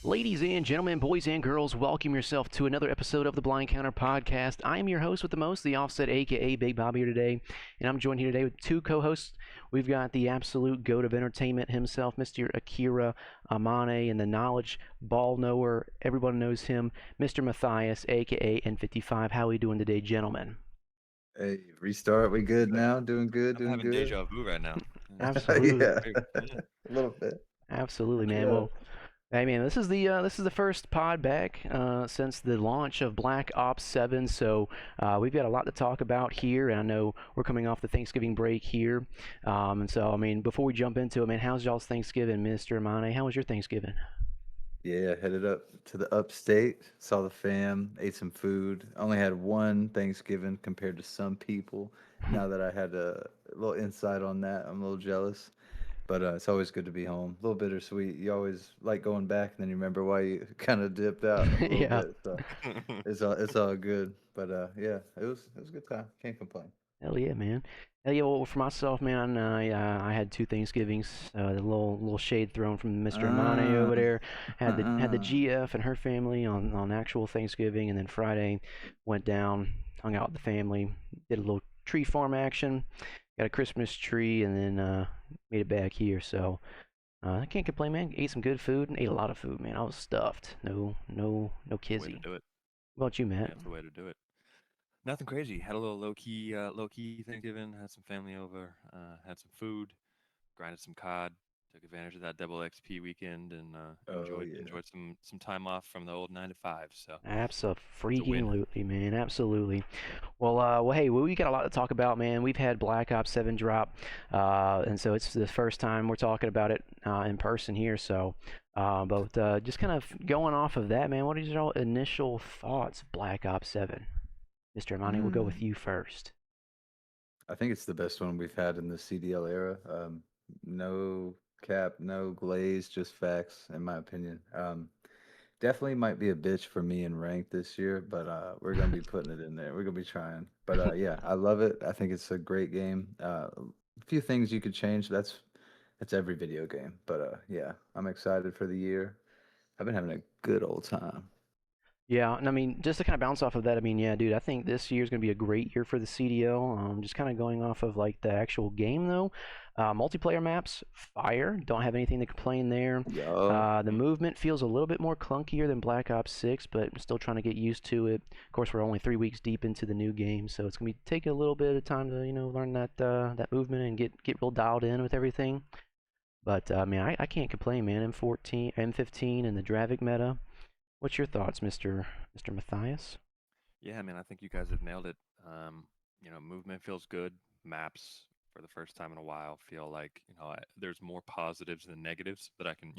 Ladies and gentlemen, boys and girls, welcome yourself to another episode of the Blind Counter Podcast. I am your host with the most, the Offset, aka Big Bob, here today, and I'm joined here today with two co-hosts. We've got the absolute goat of entertainment himself, Mr. AKIIRA, AMANE, and the knowledge ball knower. Everyone knows him, Mr. Matthias, aka N55. How are we doing today, gentlemen? Hey, restart. We good Good. now? Doing good, I'm doing having good. deja vu right now. Absolutely, Yeah, Great. Yeah. a little bit. absolutely, man. Yeah. Well, hey man, this is the first pod back since the launch of Black Ops 7, so we've got a lot to talk about here. And I know we're coming off the Thanksgiving break here, and so I mean, before we jump into it, man, how's y'all's Thanksgiving, Mr. Amane? How was your Thanksgiving? Yeah, headed up to the upstate, saw the fam, ate some food. Only had one Thanksgiving compared to some people. Now that I had a little insight on that, I'm a little jealous. But it's always good to be home. A little bittersweet. You always like going back, and then you remember why you kind of dipped out a little Yeah, bit. So it's all good. But yeah, it was a good time. Can't complain. hell yeah, man. Hell yeah. Well, for myself, man, I had two Thanksgivings. A little shade thrown from Mr. Amane Uh, over there. Had the uh-uh. GF and her family on actual Thanksgiving, and then Friday went down, hung out with the family, did a little tree farm action, got a Christmas tree, and then made it back here. So I can't complain, man. Ate some good food and ate a lot of food, man. I was stuffed. No The way to kizzy. do it. What about you, Yeah, Matt? that's the way to do it. Nothing crazy. Had a little low key Thanksgiving. Had some family over. Had some food. Grinded some cod. Took advantage of that double XP weekend and Oh enjoyed yeah. enjoyed some time off from the old 9 to 5. So it's a win. Absolutely, man. Absolutely. Well, hey, we got a lot to talk about, man. We've had Black Ops 7 drop, and so it's the first time we're talking about it in person here. So, but just kind of going off of that, man, what are your initial thoughts of Black Ops 7? Mr. Amani, we'll go with Mm. you first. I think it's the best one we've had in the CDL era. No cap, no glaze, just facts, in my opinion. Definitely might be a bitch for me in rank this year, but we're gonna be putting it in there. We're gonna be trying. But yeah, I love it. I think it's a great game. A few things you could change. That's every video game. But yeah, I'm excited for the year. I've been having a good old time. Yeah, and I mean, just to kind of bounce off of that, I mean, yeah, dude, I think this year's gonna be a great year for the CDL. Just kind of going off of like the actual game though, multiplayer maps, fire. Don't have anything to complain there. Yup. The Mm. movement feels a little bit more clunkier than Black Ops 6, but I'm still trying to get used to it. Of course, we're only 3 weeks deep into the new game, so it's gonna be taking a little bit of time to learn that movement and get real dialed in with everything. But I mean, I can't complain, man. M14, M15, and the Dravik meta. What's your thoughts, Mr. Matthias? Yeah, man, I think you guys have nailed it. Movement feels good. Maps for the first time in a while feel like, there's more positives than negatives that I can,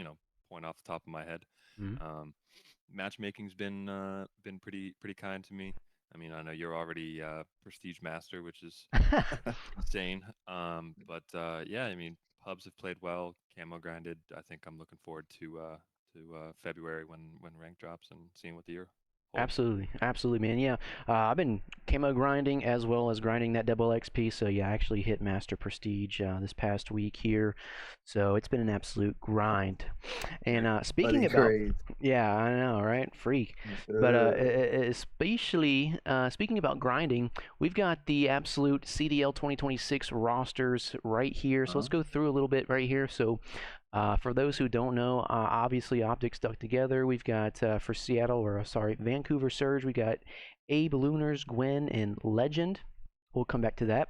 point off the top of my head. Mhm. Um, Matchmaking's been pretty kind to me. I mean, I know you're already prestige master, which is insane. But yeah, I mean, pubs have played well, camo grinded. I think I'm looking forward to February when rank drops and seeing what the year holds. Absolutely, absolutely, man. Yeah, I've been camo grinding as well as grinding that double XP. So yeah, I actually hit Master Prestige this past week here. So it's been an absolute grind. And speaking Buddy about, crazy. yeah, I know, right? Freak. Yes, But sir. especially speaking about grinding, we've got the absolute CDL 2026 rosters right here. So let's Huh? go through a little bit right here. So for those who don't know, obviously Optics stuck together. We've got for Seattle, or sorry, Vancouver Surge, we got Abe Lunars, Gwen, and Legend. We'll come back to that.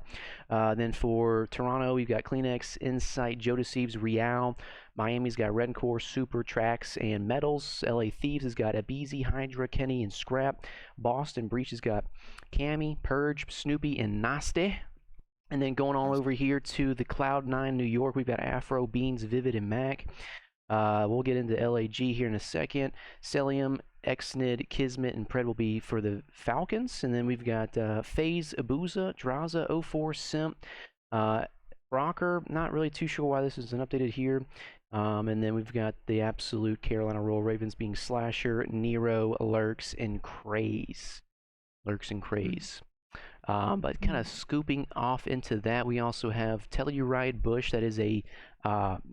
Then for Toronto, we've got Kleenex, Insight, Joe Deceives, Real. Miami's got Redcore, Super, Trax, and Metals. LA Thieves has got Abizi, Hydra, Kenny, and Scrap. Boston Breach has got Cammy, Purge, Snoopy, and Naste. And then going on Nice. over here to the Cloud9 New York, we've got Afro, Beans, Vivid, and Mac. We'll get into LAG here in a second. Celium, Exnid, Kismet, and Pred will be for the Falcons. And then we've got FaZe, Abuza, Draza, O4, Simp, Rocker. Not really too sure why this isn't updated here. And then we've got the absolute Carolina Royal Ravens being Slasher, Nero, Lurks, and Craze. Lurks and Mm, Craze. But kind mm. of scooping off into that, we also have Telluride Bush. That is a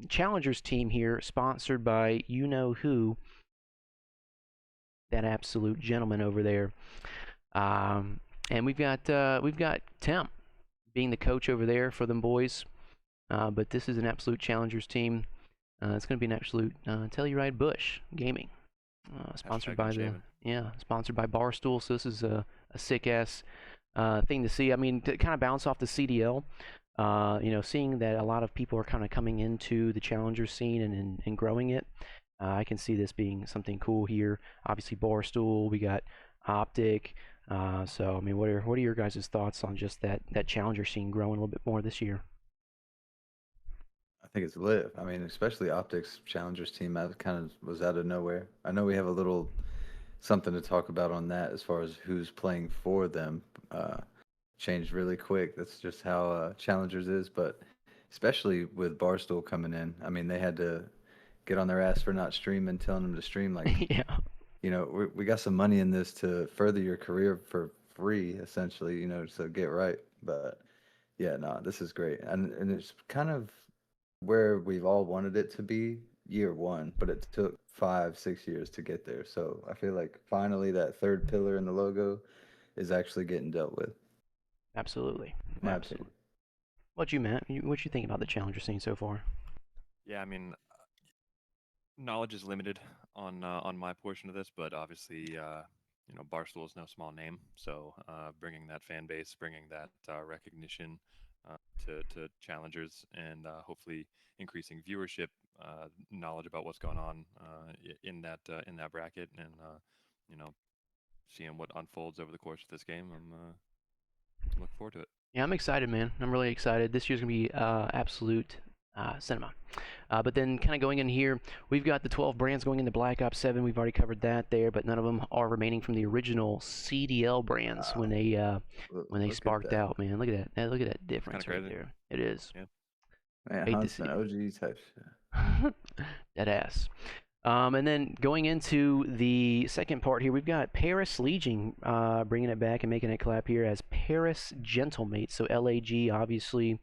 challengers team here, sponsored by you know who. that absolute gentleman over there. And we've got Tim being the coach over there for them boys. But this is an absolute challengers team. It's going to be an absolute Telluride Bush Gaming, sponsored by sponsored by Barstool. So this is a sick ass thing to see. I mean, to kind of bounce off the CDL. Seeing that a lot of people are kind of coming into the challenger scene and growing it, I can see this being something cool here. Obviously, Barstool, we got Optic. So, I mean, what are your guys' thoughts on just that challenger scene growing a little bit more this year? I think it's lit. I mean, especially Optics Challengers team, that kind of was out of nowhere. I know we have a little something to talk about on that as far as who's playing for them. Changed really quick. That's just how Challengers is. But especially with Barstool coming in, I mean, they had to get on their ass for not streaming, telling them to stream. Like, Yeah, we got some money in this to further your career for free, essentially, so get right. But yeah, no, this is great. And it's kind of where we've all wanted it to be year one, but it took 5, 6 years to get there. So I feel like finally that third pillar in the logo is actually getting dealt with. absolutely, My absolutely. opinion. What you Matt? What you think about the challenger scene so far? Yeah, I mean, knowledge is limited on my portion of this, but obviously, Barstool is no small name. So bringing that fan base, bringing that recognition to challengers, and hopefully increasing viewership, knowledge about what's going on in that bracket, and seeing what unfolds over the course of this game. I'm looking forward to it. Yeah, I'm excited, man. I'm really excited. This year's gonna be absolute cinema. But then, kind of going in here, we've got the 12 brands going into Black Ops 7. We've already covered that there, but none of them are remaining from the original CDL brands when they sparked out. Man, look at that! Look at that difference right there. It is. Yeah. Man, Hate to Huntsman, see OG type shit. Dead ass. And then going into the second part here, we've got Paris Legion bringing it back and making it clap here as Paris Gentlemate. So LAG, obviously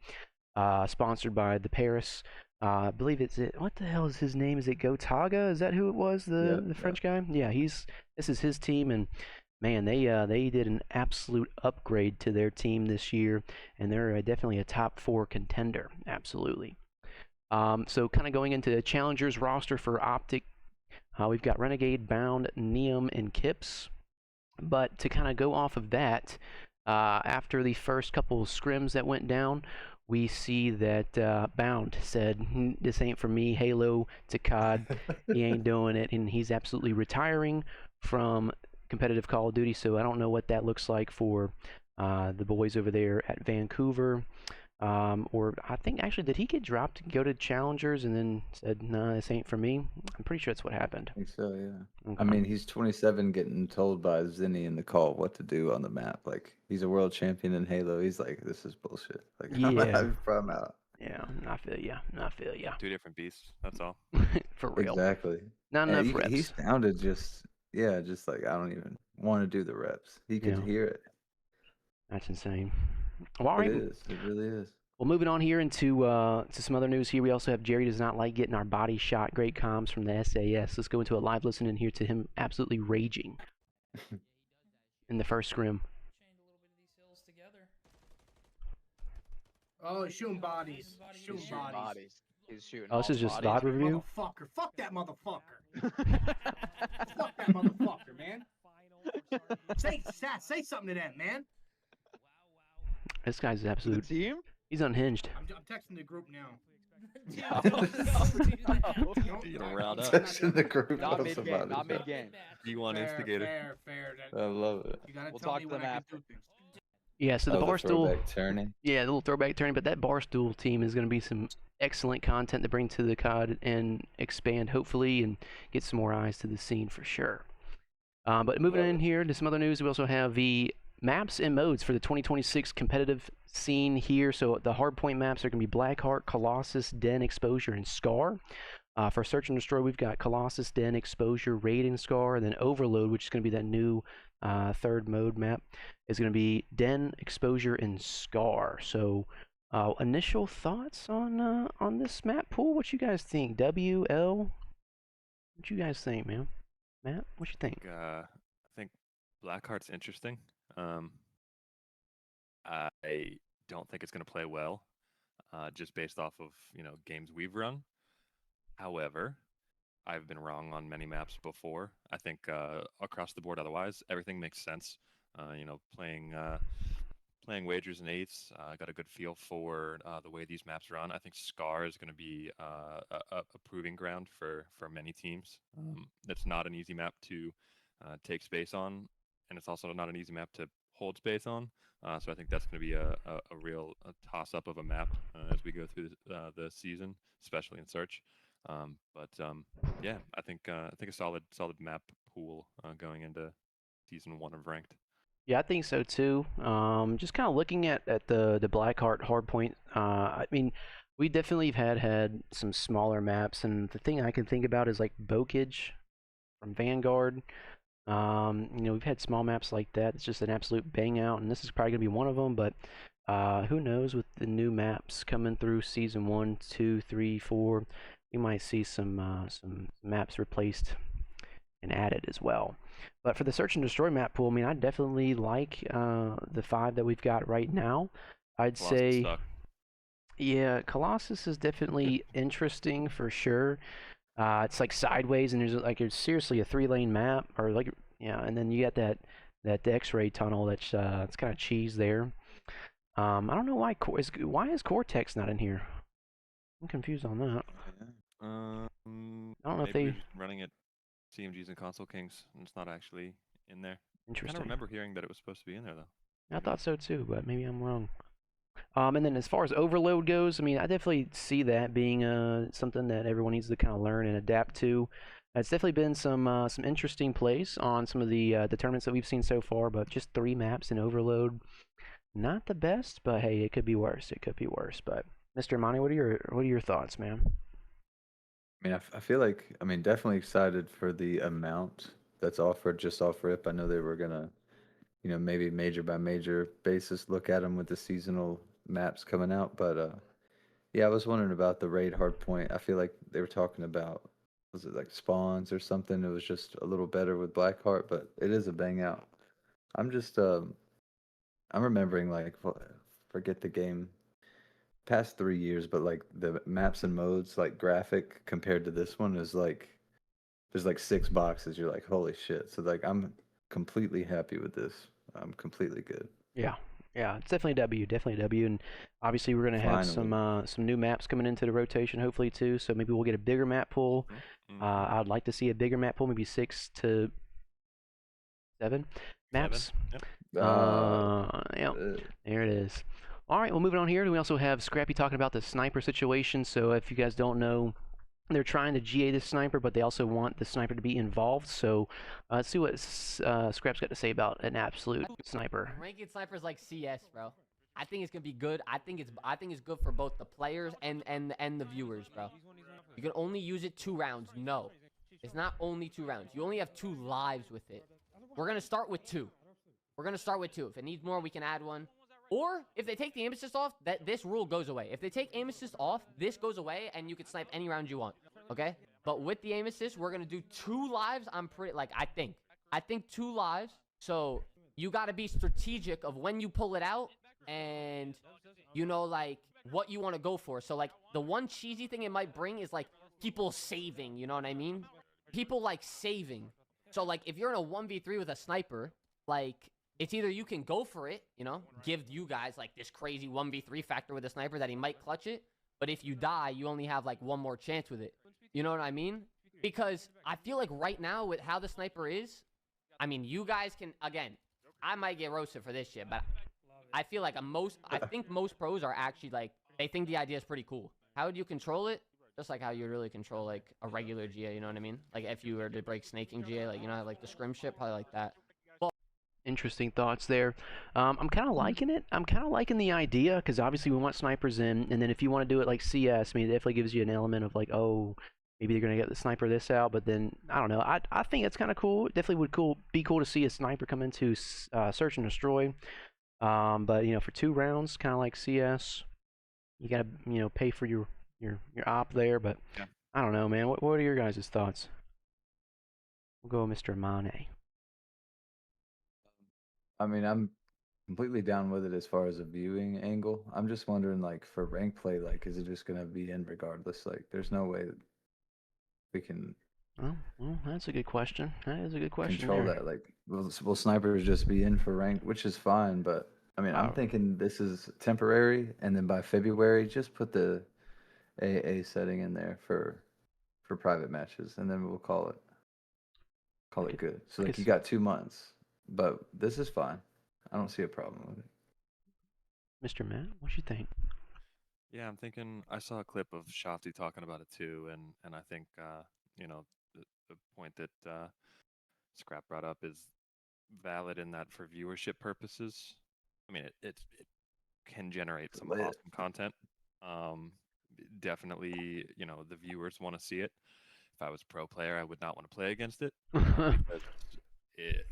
sponsored by the Paris. I believe what the hell is his name? Is it Gotaga? Is that who it was? The French guy? Yeah, this is his team, and man, they did an absolute upgrade to their team this year, and they're definitely a top 4 contender. Absolutely. So kind of going into the challengers roster for Optic, we've got Renegade, Bound, Neum, and Kips. But to kind of go off of that, after the first couple of scrims that went down, we see that Bound said, this ain't for me, Halo to COD, he ain't doing it, and he's absolutely retiring from competitive Call of Duty, so I don't know what that looks like for the boys over there at Vancouver. Or I think actually, did he get dropped and go to Challengers and then said, "No, this ain't for me"? I'm pretty sure that's what happened. I think so, yeah. Okay. I mean, he's 27 getting told by Zinni in the call what to do on the map. Like, he's a world champion in Halo. He's like, this is bullshit. Like, Yeah. I'm out. Yeah, I feel ya. I feel ya. 2 different beasts. That's all. For real. Exactly. Not enough reps. He sounded just like, I don't even want to do the reps. He could hear it. That's insane. Well, all right. It is. It really is. Well, moving on here into to some other news here. We also have Jerry does not like getting our body shot. Great comms from the SAS. Let's go into a live listen in here to him absolutely raging in the first scrim. Oh, shooting bodies. Shooting bodies. He's shooting. Oh, this is just VOD review? Motherfucker. Fuck that motherfucker. Fuck that motherfucker, man. Say something to that, man. This guy's absolute. Team? He's unhinged. I'm texting the group now. Texting the group. Not mid-game. Not mid-game. G1 instigator. Fair. I love it. You gotta We'll tell talk me to the when I map. can do things. Yeah, so the Barstool. Throwback turning. Yeah, the little throwback turning, but that Barstool team is going to be some excellent content to bring to the COD and expand, hopefully, and get some more eyes to the scene for sure. But moving in here to some other news, we also have the maps and modes for the 2026 competitive scene here. So the hardpoint maps are going to be Blackheart, Colossus, Den, Exposure, and Scar. For Search and Destroy, we've got Colossus, Den, Exposure, Raid, and Scar, and then Overload, which is going to be that new third mode map, is going to be Den, Exposure, and Scar. So initial thoughts on this map pool? What you guys think? WL? What you guys think, man? Matt, what you think? I think Blackheart's interesting. I don't think it's going to play well, just based off of games we've run. However, I've been wrong on many maps before. I think across the board, otherwise, everything makes sense. Playing wagers and eighths, I got a good feel for the way these maps run. I think Scar is going to be a proving ground for many teams. It's not an easy map to take space on, and it's also not an easy map to hold space on. So I think that's going to be a real toss-up of a map as we go through the season, especially in Search. Yeah, I think a solid map pool going into season 1 of Ranked. Yeah, I think so too. Just kind of looking at the Blackheart hardpoint. I mean, we definitely have had some smaller maps, and the thing I can think about is like Bokage from Vanguard. We've had small maps like that. It's just an absolute bang out, and this is probably gonna be one of them. But who knows with the new maps coming through season 1, 2, 3, 4, we might see some maps replaced and added as well. But for the search and destroy map pool, I mean, I definitely like the 5 that we've got right now. I'd Colossus say, suck. yeah, Colossus is definitely interesting for sure. It's like sideways, and it's seriously a 3-lane map, or like, yeah, and then you got that X-ray tunnel that's it's kind of cheese there. I don't know why why is Cortex not in here? I'm confused on that. I don't know if Maybe they. we're just running it CMGs and Console Kings, and it's not actually in there. I kind Interesting. of remember hearing that it was supposed to be in there though. I thought so too, but maybe I'm wrong. And then as far as overload goes, I mean, I definitely see that being something that everyone needs to kind of learn and adapt to. It's definitely been some interesting plays on some of the tournaments that we've seen so far, but just 3 maps in overload, not the best. But hey, it could be worse. It could be worse. But Mr. Amani, what are your thoughts, man? I mean, I feel like, I mean, definitely excited for the amount that's offered just off rip. I know they were gonna, maybe major by major basis look at them with the seasonal maps coming out. But yeah, I was wondering about the raid hardpoint. I feel like they were talking about, was it like spawns or something? It was just a little better with Blackheart, but it is a bang out. I'm just, I'm remembering like, forget the game past 3 years, but like the maps and modes, like graphic compared to this one is like there's like 6 boxes. You're like, holy shit. So like I'm completely happy with this. I'm completely good. Yeah, yeah, it's definitely a W, definitely a W, and obviously we're gonna have some new maps coming into the rotation, hopefully too. So maybe we'll get a bigger map pool. I'd like to see a bigger map pool, maybe 6 to 7 maps. Yep. Yeah, there it is. All right, well, moving on here, we also have Scrappy talking about the sniper situation. So if you guys don't know, they're trying to GA this sniper, but they also want the sniper to be involved. So let's see what Scrap's got to say about an absolute sniper. Ranking snipers like CS, bro. I think it's gonna be good. I think it's good for both the players and the viewers, bro. You can only use it 2 rounds. No, it's not only 2 rounds. You only have 2 lives with it. We're gonna start with 2. We're gonna start with 2. If it needs more, we can add 1. Or if they take the aim assist off, this rule goes away. If they take aim assist off, this goes away, and you can snipe any round you want. Okay? But with the aim assist, we're gonna do 2 lives. I'm pretty I think 2 lives. So you gotta be strategic of when you pull it out, and like what you want to go for. So like the one cheesy thing it might bring is like people saving. You know what I mean? People like saving. So like if you're in a 1v3 with a sniper, like, it's either you can go for it, give you guys like this crazy 1v3 factor with a sniper that he might clutch it, but if you die, you only have like 1 more chance with it. You know what I mean? Because I feel like right now with how the sniper is, I mean, you guys can, again, I might get roasted for this shit, but I feel like I think most pros are actually like, they think the idea is pretty cool. How would you control it? Just like how you really control like a regular GA, you know what I mean? Like if you were to break snaking GA, like, like the scrim shit, probably like that. Interesting thoughts there. I'm kind of liking it. I'm kind of liking the idea, because obviously we want snipers in, and then if you want to do it like CS, I mean, it definitely gives you an element of like, oh, maybe they're gonna get the sniper this out, but then I don't know. I think it's kind of cool. It definitely would be cool to see a sniper come into search and destroy. But for 2 rounds, kind of like CS, you gotta pay for your op there. But yeah. I don't know, man. What are your guys' thoughts? We'll go with Mr. AMANE. I mean, I'm completely down with it as far as a viewing angle. I'm just wondering, like, for rank play, like, is it just gonna be in regardless? Like, there's no way that we can Well, that's a good question. That is a good question control there. that. Like, will snipers just be in for rank, which is fine, but I mean, I'm thinking this is temporary, and then by February, just put the AA setting in there for private matches, and then we'll call it good. So like, you got 2 months, but this is fine. I don't see a problem with it. Mr. Matt, what you think? Yeah, I'm thinking. I saw a clip of Shotzi talking about it too, and I think you know the point that Scrap brought up is valid in that for viewership purposes. I mean, it can generate some awesome content. Definitely, the viewers want to see it. If I was a pro player, I would not want to play against it because it,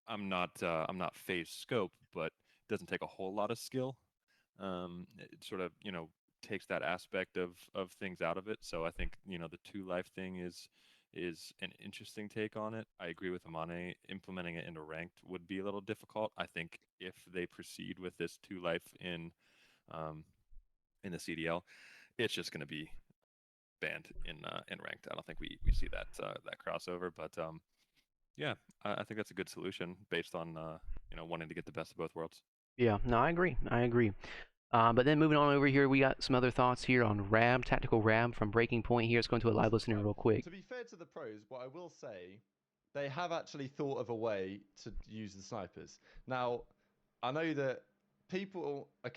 I'm not phase scope, but it doesn't take a whole lot of skill. It sort of takes that aspect of things out of it. So I think the 2 life thing is an interesting take on it. I agree with AMANE. Implementing it into ranked would be a little difficult. I think if they proceed with this 2 life in the CDL, it's just going to be banned in ranked. I don't think we see that crossover, but yeah, I think that's a good solution based on wanting to get the best of both worlds. Yeah, no, I agree. But then moving on over here, we got some other thoughts here on Rab, Tactical Rab from Breaking Point here. Let's go into a live listener real quick. To be fair to the pros, what I will say, they have actually thought of a way to use the snipers. Now, I know that people are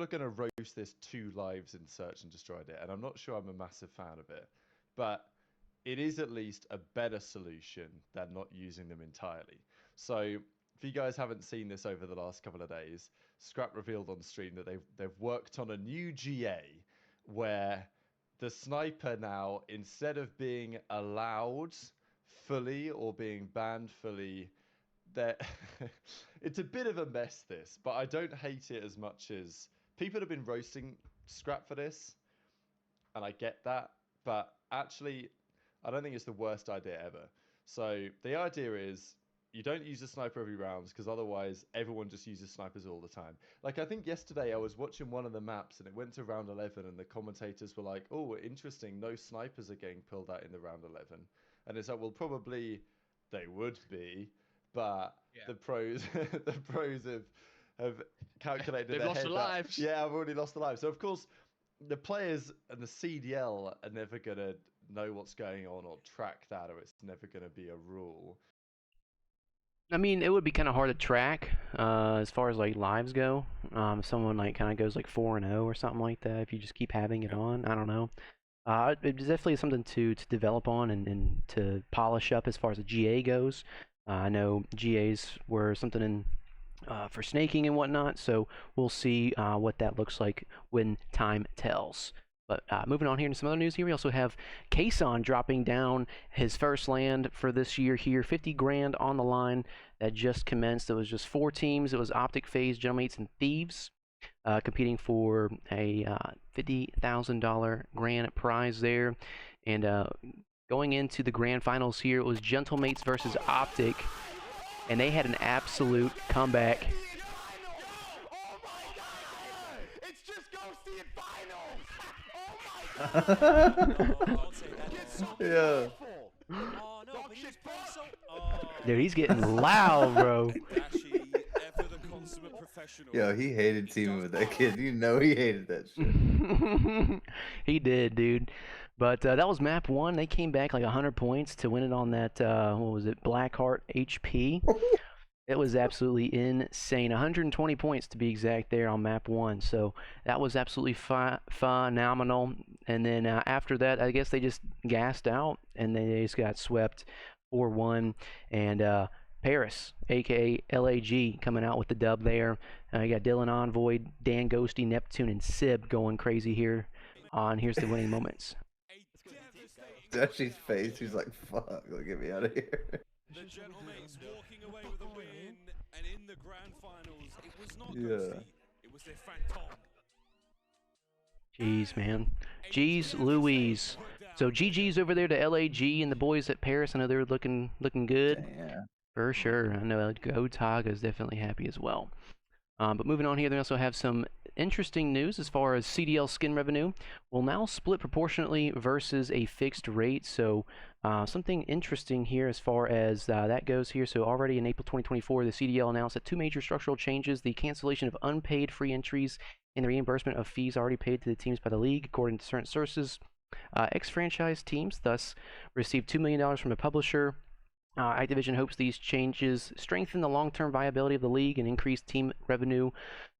going to roast this 2 lives in Search and Destroyed It, and I'm not sure I'm a massive fan of it, but it is at least a better solution than not using them entirely. So if you guys haven't seen this over the last couple of days, Scrap revealed on stream that they've worked on a new GA where the sniper now, instead of being allowed fully or being banned fully, it's a bit of a mess, this, but I don't hate it as much as people have been roasting Scrap for this, and I get that, but actually I don't think it's the worst idea ever. So the idea is you don't use a sniper every round because otherwise everyone just uses snipers all the time. Like, I think yesterday I was watching one of the maps and it went to round 11 and the commentators were like, oh, interesting, no snipers are getting pulled out in the round 11. And it's like, well, probably they would be, but the pros have calculated They've lost their lives. Yeah, I've already lost the lives. So of course the players and the CDL are never gonna know what's going on or track that, or it's never gonna be a rule. I mean, it would be kind of hard to track as far as like lives go. Someone like kind of goes like 4-0 or something like that if you just keep having it on. I don't know. It's definitely something to develop on and to polish up as far as the GA goes. I know GAs were something in for snaking and whatnot, so we'll see what that looks like when time tells. But moving on here to some other news here, we also have Kason dropping down his first land for this year here, 50 grand on the line that just commenced. It was just 4 teams. It was Optic, FaZe, Gentlemates, and Thieves competing for a $50,000 grand prize there. And going into the grand finals here, it was Gentlemates versus Optic, and they had an absolute comeback. Yeah. Dude, he's getting loud, bro. Yo, he hated teaming with that kid. You know he hated that shit. He did, dude. But that was map 1. They came back like 100 points to win it on that, what was it, Blackheart HP. It was absolutely insane. 120 points to be exact there on map 1. So that was absolutely phenomenal. And then after that, I guess they just gassed out and they just got swept 4-1. And Paris, aka LAG, coming out with the dub there. You got Dylan Envoy, Dan Ghosty, Neptune, and Sib going crazy here on Here's the Winning Moments. Dutchy's face, he's like, fuck, get me out of here. The Gentlemates walking away with a win, and in the grand finals, it was not Ghosty, it was their Phantom. Jeez, man. Jeez Louise. So GG's over there to LAG and the boys at Paris. I know they're looking good. Damn. For sure. I know Go Taga is definitely happy as well. But moving on here, they also have some interesting news as far as CDL skin revenue will now split proportionately versus a fixed rate. So something interesting here as far as that goes here. So already in April 2024, the CDL announced that 2 major structural changes: the cancellation of unpaid free entries and the reimbursement of fees already paid to the teams by the league, according to certain sources. Ex-franchise teams thus received $2 million from the publisher. Activision hopes these changes strengthen the long-term viability of the league and increase team revenue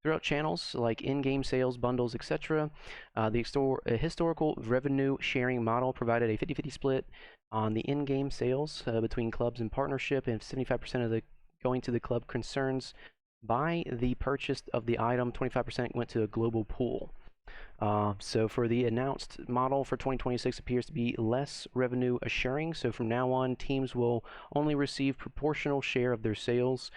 throughout channels like in-game sales, bundles, etc. The historical revenue sharing model provided a 50-50 split on the in-game sales between clubs and partnership, and 75% of the going to the club concerns by the purchase of the item. 25% went to a global pool. So for the announced model for 2026 appears to be less revenue assuring. So from now on, teams will only receive proportional share of their sales,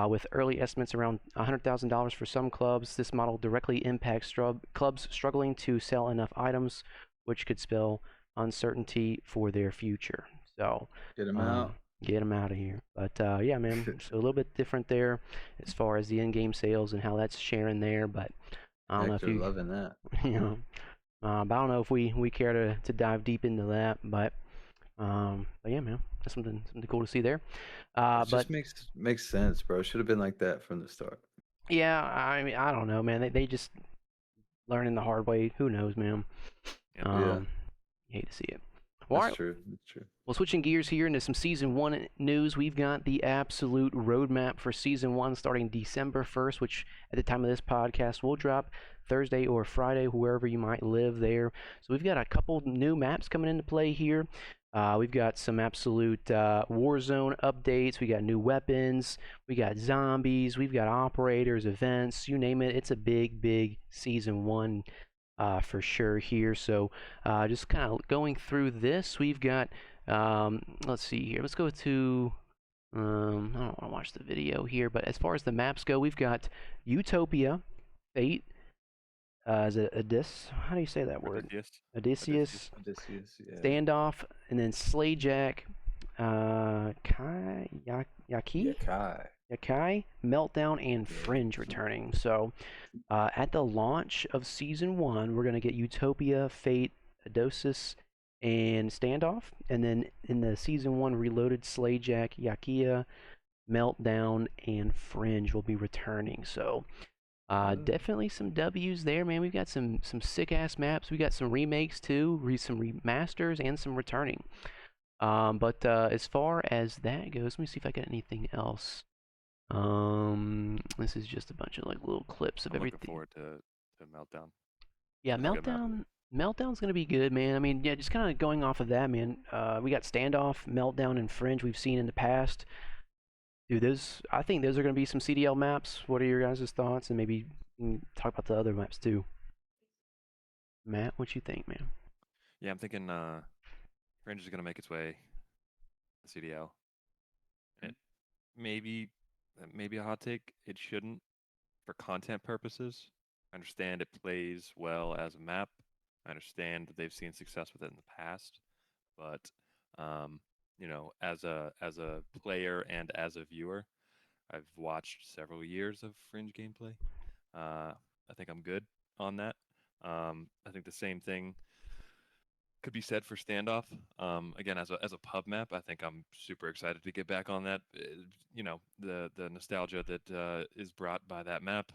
with early estimates around $100,000 for some clubs. This model directly impacts clubs struggling to sell enough items, which could spell uncertainty for their future. So Get them out. Get them out of here. But yeah, man, so a little bit different there as far as the in-game sales and how that's sharing there. But I don't know if Hector you loving that. you know, but I don't know if we care to dive deep into that, but yeah, man, that's something cool to see there. It But just makes sense, bro. Should have been like that from the start. yeah, I mean, I don't know, man. They just learning the hard way. Who knows, man? Yeah. Hate to see it. That's true. That's true. Well, switching gears here into some Season 1 news, we've got the absolute roadmap for Season 1 starting December 1st, which at the time of this podcast will drop Thursday or Friday, wherever you might live there. So we've got a couple new maps coming into play here. We've got some absolute Warzone updates. We got new weapons. We got zombies. We've got operators, events, you name it. It's a big Season 1 for sure here. So just kind of going through this, we've got, let's see here. Let's go to, I don't want to watch the video here, but as far as the maps go, we've got Utopia, Fate, is it Odysseus? How do you say that word? Odysseus, yeah. Standoff, and then Slayjack, Yakai, Meltdown, and Fringe returning. So at the launch of Season 1, we're going to get Utopia, Fate, Odysseus, and Standoff. And then in the Season 1 Reloaded, Slayjack, Yakia, Meltdown, and Fringe will be returning. So definitely some W's there, man. We've got some sick-ass maps. We got some remakes, too, some remasters, and some returning. But as far as that goes, let me see if I got anything else. This is just a bunch of like little clips of everything. Looking forward to Meltdown. Yeah, Meltdown's gonna be good, man. I mean, yeah, just kind of going off of that, man. We got Standoff, Meltdown, and Fringe we've seen in the past. Dude, I think those are gonna be some CDL maps. What are your guys' thoughts? And maybe talk about the other maps too. Matt, what you think, man? Yeah, I'm thinking Fringe is gonna make its way to CDL. It maybe a hot take. It shouldn't, for content purposes. I understand it plays well as a map. I understand that they've seen success with it in the past, but you know, as a player and as a viewer, I've watched several years of Fringe gameplay. I think I'm good on that. I think the same thing could be said for Standoff. Again, as a pub map, I think I'm super excited to get back on that. You know, the nostalgia that is brought by that map.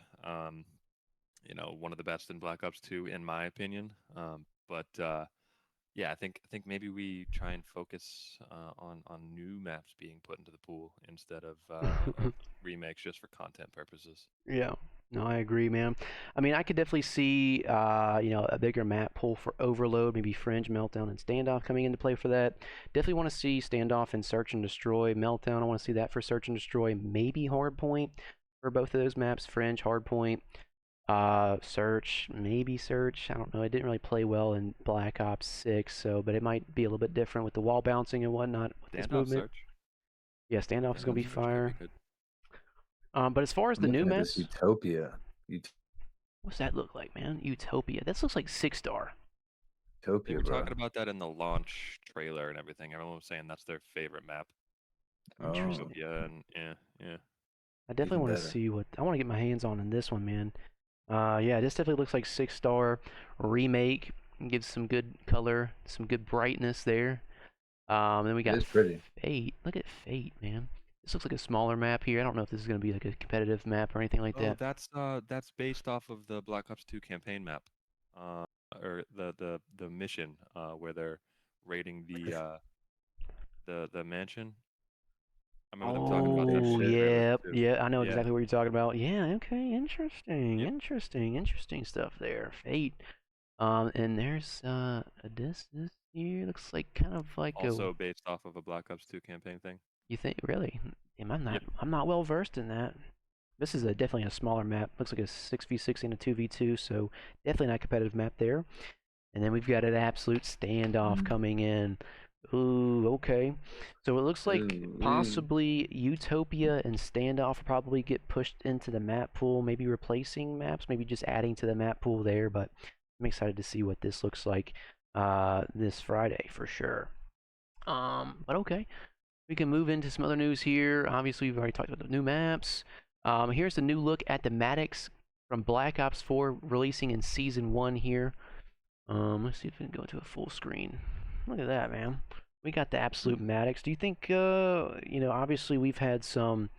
You know, one of the best in Black Ops 2, in my opinion. But yeah, I think maybe we try and focus on new maps being put into the pool instead of remakes just for content purposes. Yeah. No, I agree, man. I mean, I could definitely see, you know, a bigger map pool for Overload, maybe Fringe, Meltdown, and Standoff coming into play for that. Definitely want to see Standoff and Search and Destroy. Meltdown, I want to see that for Search and Destroy. Maybe Hardpoint for both of those maps. Fringe, Hardpoint, Search, maybe Search. I don't know. It didn't really play well in Black Ops 6, so but it might be a little bit different with the wall bouncing and whatnot with this movement. Search. Yeah, Standoff is gonna be Search fire. could be good. But as far as the new maps, Utopia. what's that look like, man? Utopia. This looks like 6-star. They Utopia, were bro. talking about that in the launch trailer and everything. Everyone was saying that's their favorite map. Interesting. Utopia, and yeah. I definitely Even want to better. see what I want to get my hands on in this one, man. Yeah, this definitely looks like 6-star remake. Gives some good color, some good brightness there. Then we It got is pretty. Fate. Look at Fate, man. This looks like a smaller map here. I don't know if this is gonna be like a competitive map or anything like Oh, that. that's based off of the Black Ops 2 campaign map, or the mission where they're raiding the mansion. I remember them talking about that Oh, in the shit. trailers yeah, too. yeah. I know Yeah. exactly what you're talking about. Yeah, okay, interesting, Yep. interesting stuff there. Fate. And there's this here looks like kind of like Also based off of a Black Ops 2 campaign thing. you think really? Am I not? Yep. I'm not well versed in that. This is definitely a smaller map. Looks like a 6v6 and a 2v2, so definitely not a competitive map there. And then we've got an absolute standoff coming in. Ooh, okay. So it looks like Ooh, possibly Utopia and Standoff will probably get pushed into the map pool, maybe replacing maps, maybe just adding to the map pool there, but I'm excited to see what this looks like this Friday for sure. But okay. We can move into some other news here. Obviously, we've already talked about the new maps. Here's the new look at the Maddox from Black Ops 4 releasing in Season 1 here. Let's see if we can go into a full screen. Look at that, man. We got the absolute Maddox. Do you think, obviously we've had some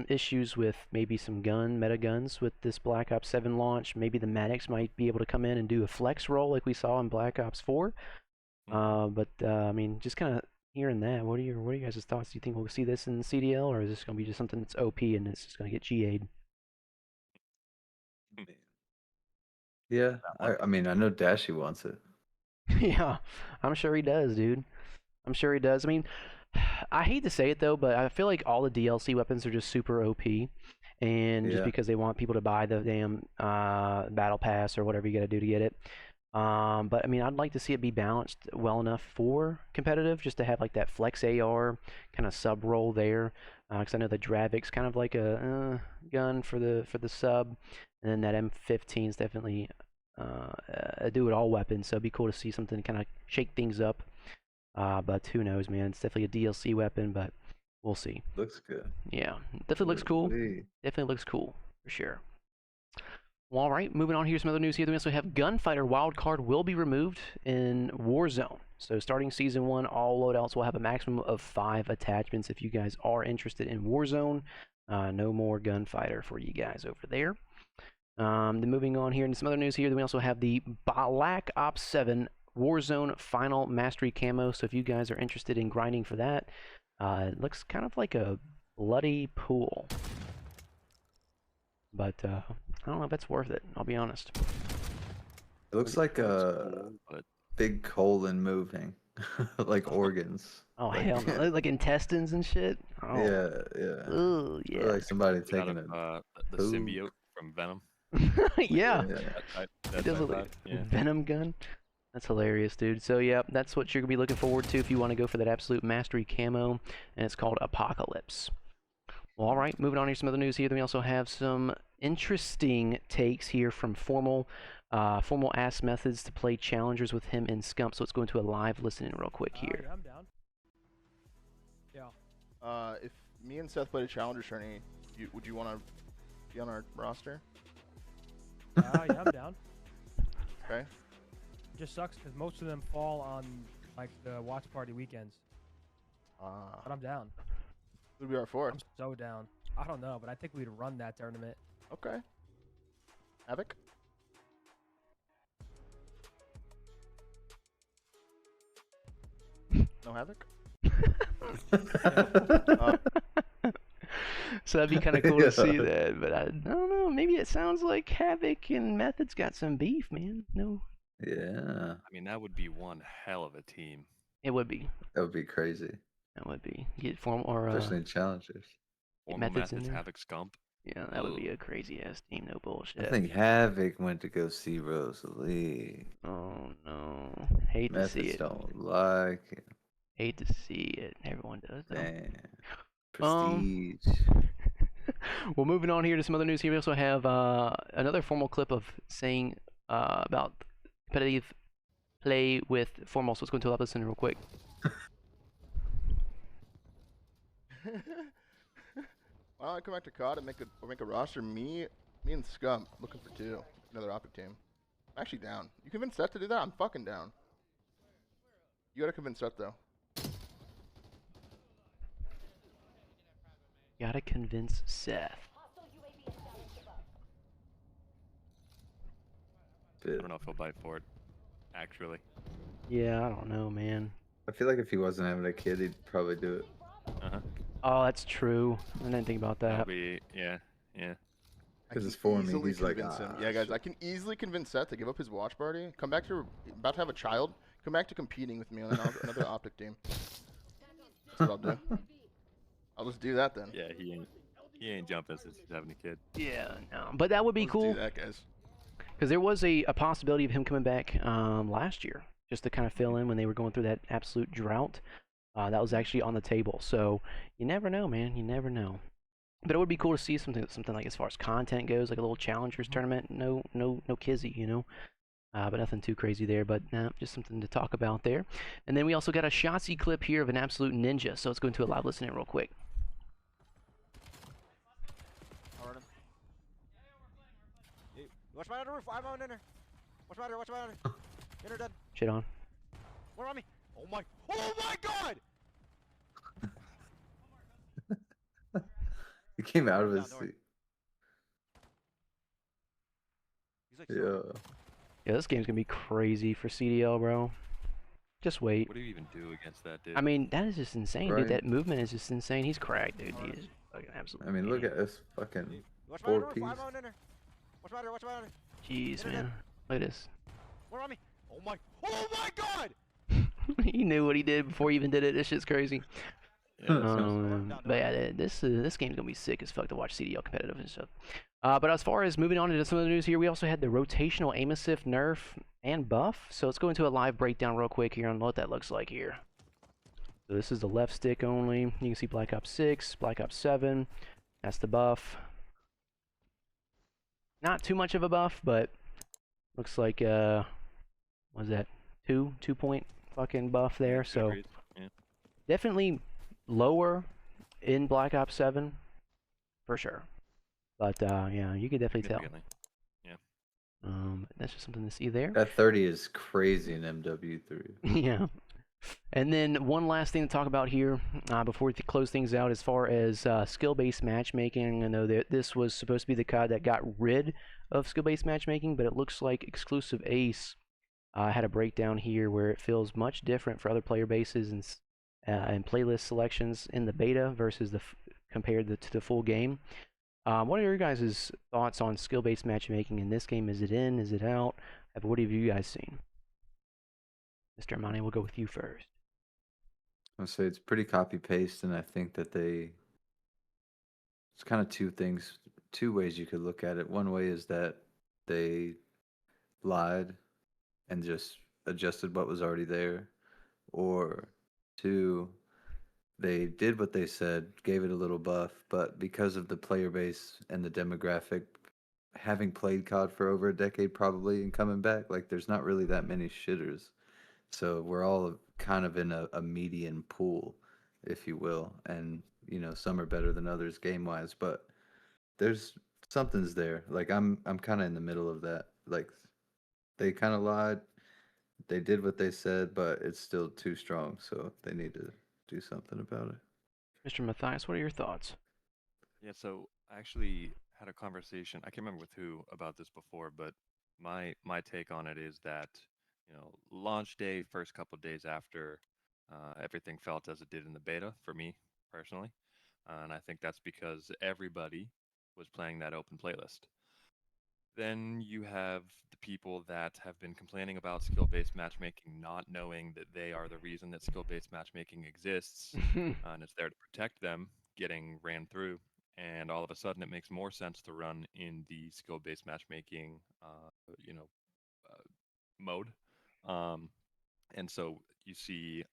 issues with maybe some meta guns with this Black Ops 7 launch. Maybe the Maddox might be able to come in and do a flex roll like we saw in Black Ops 4. I mean, just kind of hearing that, what are your guys' thoughts? Do you think we'll see this in CDL, or is this going to be just something that's OP and it's just going to get GA'd? Yeah, I mean, I know Dashy wants it. Yeah, I'm sure he does, dude. I'm sure he does. I mean, I hate to say it though, but I feel like all the DLC weapons are just super OP, and just Yeah. because they want people to buy the damn battle pass or whatever you got to do to get it. But I mean, I'd like to see it be balanced well enough for competitive, just to have like that flex AR kind of sub roll there, because I know the Dravic's kind of like a gun for the sub, and then that M15 is definitely a do-it-all weapon. So it'd be cool to see something kind of shake things up. But who knows, man? It's definitely a DLC weapon, but we'll see. Looks good. Yeah, definitely looks cool. Ooh-wee. Definitely looks cool for sure. Well, all right, moving on here, some other news here. We also have Gunfighter Wildcard will be removed in Warzone. So starting Season 1, all loadouts will have a maximum of 5 attachments. If you guys are interested in Warzone, no more Gunfighter for you guys over there. Then moving on here, and some other news here, then we also have the Black Ops 7 Warzone Final Mastery Camo. So if you guys are interested in grinding for that, it looks kind of like a bloody pool. But I don't know if that's worth it, I'll be honest. It looks like a But big colon moving, like organs. Oh, Like- hell no. Like intestines and shit? Oh. Yeah. Ugh, Or yeah. like somebody out taking of a the poo. symbiote from Venom. Yeah. That It does type look like vibe, yeah. Venom gun. That's hilarious, dude. So yeah, that's what you're gonna be looking forward to if you want to go for that absolute mastery camo, and it's called Apocalypse. Well, all right, moving on here, some other news here. Then we also have some interesting takes here from Formal. Formal asks methods to play challengers with him in Scump. So let's go into a live listening real quick here. Yeah, I'm down. Yeah. If me and Seth played a challenger tourney, would you want to be on our roster? Yeah, I'm down. Okay. It just sucks because most of them fall on like the watch party weekends. But I'm down. Who'd be our fourth? I'm so down. I don't know, but I think we'd run that tournament. Okay. Havoc? No Havoc? So that'd be kind of cool to see Yeah. that, but I don't know. Maybe it sounds like Havoc and Method's got some beef, man. No, Yeah, I mean, that would be one hell of a team. it would be. that would be crazy, That would be. Get Formal or especially in challengers. get Formal Methods in methods, there. Havoc Scump. Yeah, that would be a crazy ass team. No bullshit. I think Havoc went to go see Rosalie. Oh no, hate to see Methods it. don't like it. Hate to see it. Everyone does though. Man. Prestige. Well, moving on here to some other news here. We also have another Formal clip of saying about competitive play with Foremost. Let's go into a live listen real quick. Why don't I come back to COD and make a roster? Me and Scum looking for 2. Another Optic team. I'm actually down. You convince Seth to do that? I'm fucking down. You gotta convince Seth though. Gotta convince Seth. I don't know if he'll bite for it, actually. Yeah, I don't know, man. I feel like if he wasn't having a kid, he'd probably do it. Oh, that's true. I didn't think about that. Yeah. Because it's for me, Easily he's like, convince him. Yeah, guys, I can easily convince Seth to give up his watch party, come back to about to have a child, come back to competing with me on another Optic team. That's what I'll do. I'll just do that then. Yeah, he ain't jumping since he's having a kid. Yeah, no. But that would be cool. Do that, guys. Because there was a possibility of him coming back last year, just to kind of fill in when they were going through that absolute drought. That was actually on the table. So you never know, man. You never know. But it would be cool to see something like as far as content goes, like a little challengers tournament. No kizzy, you know. But nothing too crazy there. But just something to talk about there. And then we also got a Shotzzy clip here of an absolute ninja. So let's go into a live listen real quick. Watch my other roof. I'm on inner. Watch my other. Inner dead. Shit on. Where on me? Oh my god! He came out of his seat. Yeah. Yeah, this game's gonna be crazy for CDL, bro. Just wait. What do you even do against that dude? I mean, that is just insane, Right. dude. That movement is just insane. He's cracked, dude. He is fucking absolutely. I mean, look at this fucking Watch my 4 other roof. piece. I'm on inner. Watch my other. Jeez, man. Look at this. Where on me? Oh my god! He knew what he did before he even did it. This shit's crazy. But yeah, this game's gonna be sick as fuck to watch CDL competitive and stuff. But as far as moving on into some of the news here, we also had the rotational aim assist nerf and buff. So let's go into a live breakdown real quick here on what that looks like here. So this is the left stick only. You can see Black Ops 6, Black Ops 7. That's the buff. Not too much of a buff, but looks like what was that? 2-point fucking buff there. So Yeah. definitely lower in Black Ops 7 for sure. But yeah, you can definitely tell. Yeah. That's just something to see there. That 30 is crazy in MW3. Yeah. And then one last thing to talk about here before we close things out, as far as skill-based matchmaking. I know that this was supposed to be the COD that got rid of skill-based matchmaking, but it looks like Exclusive Ace had a breakdown here where it feels much different for other player bases and playlist selections in the beta versus compared to the full game. What are your guys' thoughts on skill-based matchmaking in this game? Is it in? Is it out? What have you guys seen? Mr. AMANE, we'll go with you first. I'll say it's pretty copy-paste, and I think that it's kind of two ways you could look at it. One way is that they lied and just adjusted what was already there, or two, they did what they said, gave it a little buff, but because of the player base and the demographic, having played COD for over a decade probably and coming back, like there's not really that many shitters. So we're all kind of in a median pool, if you will, and you know some are better than others game-wise, but there's something's there. Like I'm kind of in the middle of that. Like they kind of lied, they did what they said, but it's still too strong, so they need to do something about it. Mr. Matthias, what are your thoughts? Yeah, so I actually had a conversation, I can't remember with who about this before, but my take on it is that, you know, launch day, first couple of days after, everything felt as it did in the beta for me personally. And I think that's because everybody was playing that open playlist. Then you have the people that have been complaining about skill-based matchmaking, not knowing that they are the reason that skill-based matchmaking exists, and it's there to protect them, getting ran through. And all of a sudden, it makes more sense to run in the skill-based matchmaking, mode. And so you see,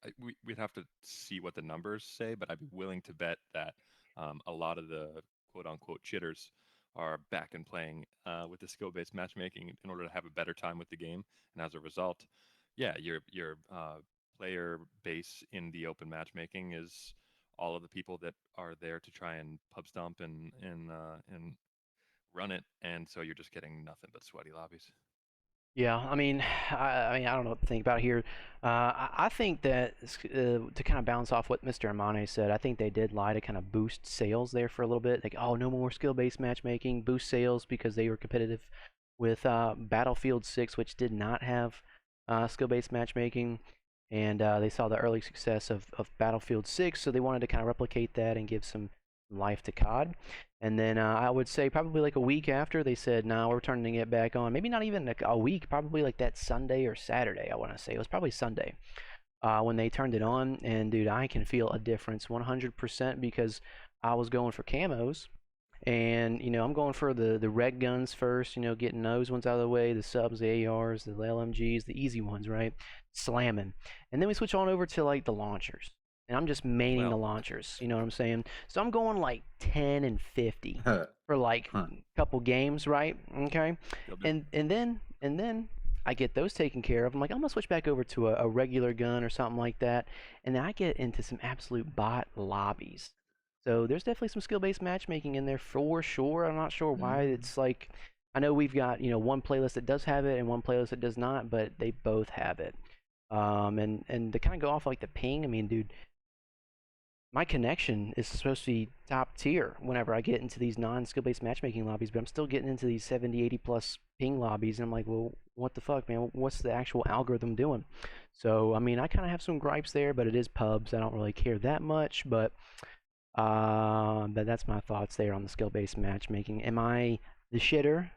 we'd have to see what the numbers say, but I'd be willing to bet that a lot of the quote-unquote chitters are back and playing with the skill-based matchmaking in order to have a better time with the game. And as a result, yeah, your player base in the open matchmaking is all of the people that are there to try and pub stomp and run it, and so you're just getting nothing but sweaty lobbies. Yeah, I mean, I don't know what to think about here. I think that to kind of bounce off what Mr. AMANE said, I think they did lie to kind of boost sales there for a little bit. Like, oh, no more skill-based matchmaking, boost sales because they were competitive with Battlefield 6, which did not have skill-based matchmaking. And they saw the early success of Battlefield 6, so they wanted to kind of replicate that and give some life to COD. And then I would say probably like a week after, they said, no, we're turning it back on. Maybe not even a week, probably like that Sunday or Saturday, I want to say. It was probably Sunday when they turned it on. And, dude, I can feel a difference 100% because I was going for camos. And, you know, I'm going for the reg guns first, you know, getting those ones out of the way, the subs, the ARs, the LMGs, the easy ones, right? Slamming. And then we switch on over to, like, the launchers. And I'm just maining the launchers, you know what I'm saying? So I'm going, like, 10 and 50 for, like, a couple games, right? Okay? And then I get those taken care of. I'm like, I'm going to switch back over to a regular gun or something like that. And then I get into some absolute bot lobbies. So there's definitely some skill-based matchmaking in there for sure. I'm not sure why it's like, I know we've got, you know, one playlist that does have it and one playlist that does not, but they both have it. And to kind of go off like the ping, I mean, dude, my connection is supposed to be top tier whenever I get into these non-skill-based matchmaking lobbies, but I'm still getting into these 70, 80 plus ping lobbies, and I'm like, well, what the fuck, man? What's the actual algorithm doing? So, I mean, I kind of have some gripes there, but it is pubs. I don't really care that much, but that's my thoughts there on the skill-based matchmaking. Am I the shitter,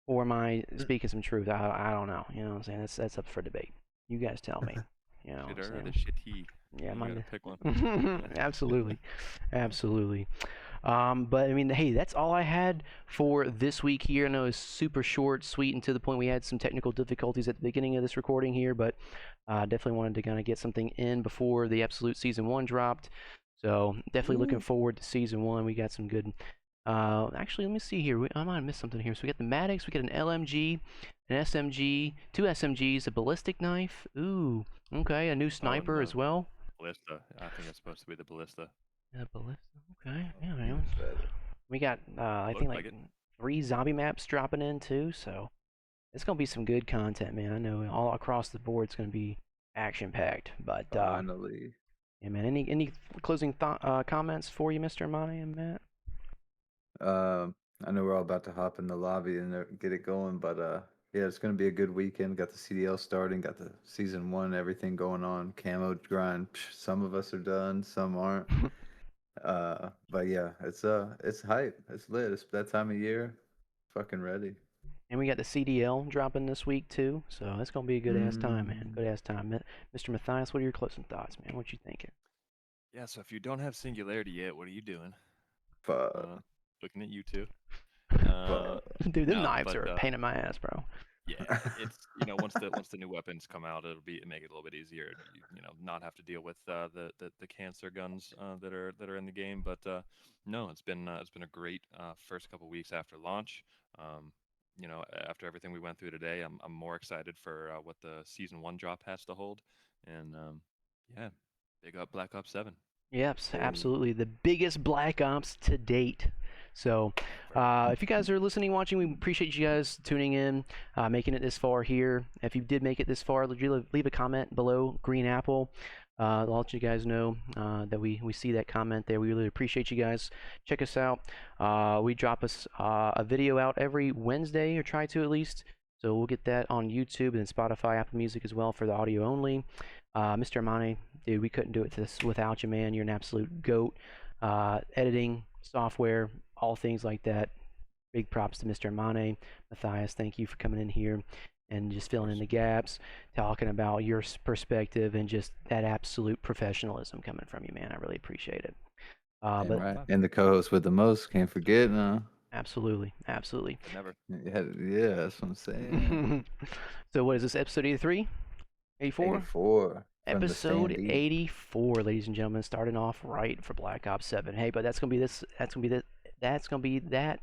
or am I speaking some truth? I don't know. You know what I'm saying? That's up for debate. You guys tell me. You know what I'm saying? Shitter or the shitty? Yeah, you gotta pick one. Absolutely, absolutely. But I mean, hey, that's all I had for this week here. I know it's super short, sweet, and to the point. We had some technical difficulties at the beginning of this recording here, but definitely wanted to kind of get something in before the Absolute Season 1 dropped. So definitely looking forward to Season 1. We got some good... actually, let me see here. I might have missed something here. So we got the Maddox, we got an LMG, an SMG, 2 SMGs, a ballistic knife. Ooh, okay, a new sniper as well. Ballista. I think it's supposed to be the ballista. Yeah, ballista. Okay, yeah, man. We got, I think, like 3 zombie maps dropping in, too, so it's going to be some good content, man. I know all across the board it's going to be action-packed, but... Finally. Yeah, man. Any closing comments for you, Mr. AMANE and Matt? I know we're all about to hop in the lobby and get it going, but yeah, it's gonna be a good weekend. Got the CDL starting, got the Season 1, everything going on. Camo grind. Some of us are done, some aren't. But yeah, it's hype. It's lit. It's that time of year. Fucking ready. And we got the CDL dropping this week too, so it's gonna be a good ass time, man. Good ass time. Mr. Matthias, what are your closing thoughts, man? What you thinking? Yeah, so if you don't have Singularity yet, what are you doing? Looking at you two. Dude, them knives are a pain in my ass, bro. Yeah, it's once the new weapons come out, it'll make it a little bit easier. Not have to deal with the cancer guns that are in the game. But no, it's been a great first couple weeks after launch. After everything we went through today, I'm more excited for what the Season 1 drop has to hold. And yeah, big up Black Ops 7. Yep, absolutely. The biggest Black Ops to date. So if you guys are listening, watching, we appreciate you guys tuning in, making it this far here. If you did make it this far, leave a comment below Green Apple. I'll let you guys know that we see that comment there. We really appreciate you guys. Check us out. We drop a video out every Wednesday, or try to at least. So we'll get that on YouTube and Spotify, Apple Music as well for the audio only. Mr. AMANE, dude, we couldn't do it without you, man. You're an absolute GOAT. Editing, software, all things like that. Big props to Mr. AMANE. Matthias, thank you for coming in here and just filling in the gaps, talking about your perspective and just that absolute professionalism coming from you, man. I really appreciate it. Right. And the co-host with the most, can't forget, no. Absolutely. Never. Yeah, that's what I'm saying. So what is this, episode 83? 84? 84. Episode 84, ladies and gentlemen, starting off right for Black Ops 7. Hey, but that's gonna be that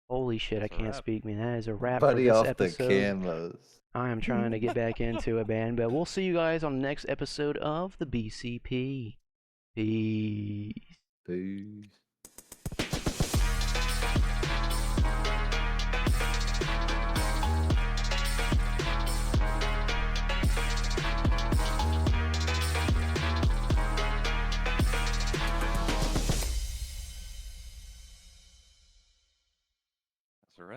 Holy shit, I That's a can't wrap. speak, man. That is a wrap Buddy for this off episode. the camos. I am trying to get back into it, man. But we'll see you guys on the next episode of the BCP. Peace. Peace.